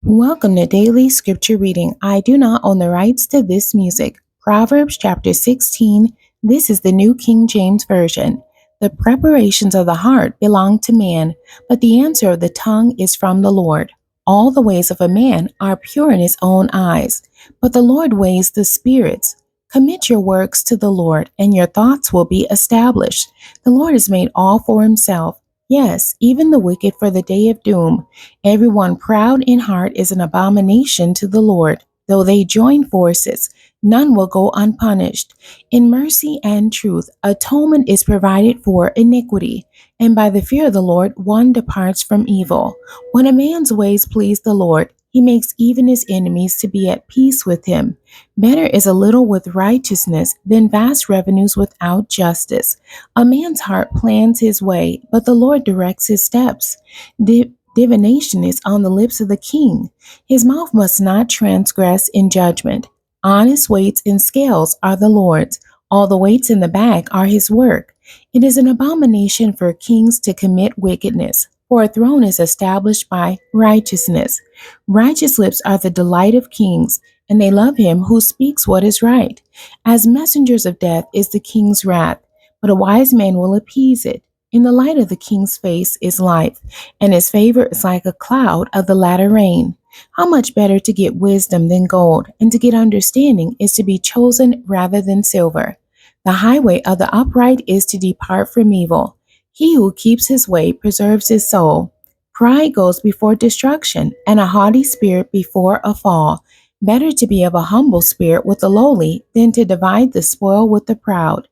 Welcome to Daily Scripture Reading. I do not own the rights to this music. Proverbs chapter 16. This is the New King James Version. The preparations of the heart belong to man, but the answer of the tongue is from the Lord. All the ways of a man are pure in his own eyes, but the Lord weighs the spirits. Commit your works to the Lord, and your thoughts will be established. The Lord has made all for himself. Yes, even the wicked for the day of doom. Everyone proud in heart is an abomination to the Lord. Though they join forces, none will go unpunished. In mercy and truth, atonement is provided for iniquity, and by the fear of the Lord, one departs from evil. When a man's ways please the Lord, he makes even his enemies to be at peace with him. Better is a little with righteousness than vast revenues without justice. A man's heart plans his way, but the Lord directs his steps. Divination is on the lips of the king. His mouth must not transgress in judgment. Honest weights and scales are the Lord's. All the weights in the bag are his work. It is an abomination for kings to commit wickedness, for a throne is established by righteousness. Righteous lips are the delight of kings, and they love him who speaks what is right. As messengers of death is the king's wrath, but a wise man will appease it. In the light of the king's face is life, and his favor is like a cloud of the latter rain. How much better to get wisdom than gold, and to get understanding is to be chosen rather than silver. The highway of the upright is to depart from evil. He who keeps his way preserves his soul. Pride goes before destruction, and a haughty spirit before a fall. Better to be of a humble spirit with the lowly than to divide the spoil with the proud.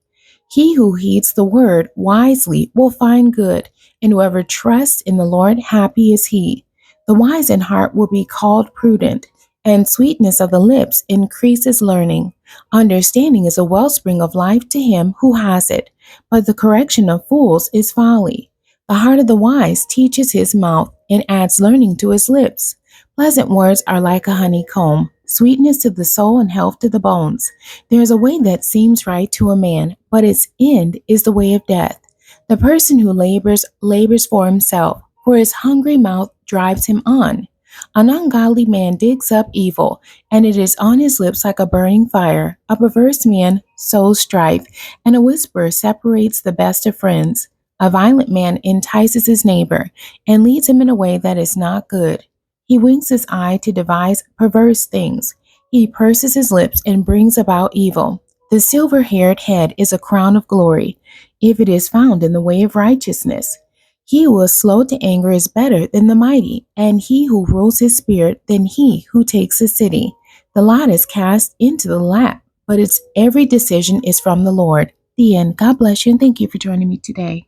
He who heeds the word wisely will find good, and whoever trusts in the Lord, happy is he. The wise in heart will be called prudent, and sweetness of the lips increases learning. Understanding is a wellspring of life to him who has it, but the correction of fools is folly. The heart of the wise teaches his mouth, and adds learning to his lips. Pleasant words are like a honeycomb, sweetness to the soul and health to the bones. There is a way that seems right to a man, but its end is the way of death. The person who labors for himself, for his hungry mouth drives him on. An ungodly man digs up evil, and it is on his lips like a burning fire. A perverse man sows strife, and a whisperer separates the best of friends. A violent man entices his neighbor, and leads him in a way that is not good. He winks his eye to devise perverse things. He purses his lips and brings about evil. The silver-haired head is a crown of glory, if it is found in the way of righteousness. He who is slow to anger is better than the mighty, and he who rules his spirit than he who takes a city. The lot is cast into the lap, but its every decision is from the Lord. The end. God bless you, and thank you for joining me today.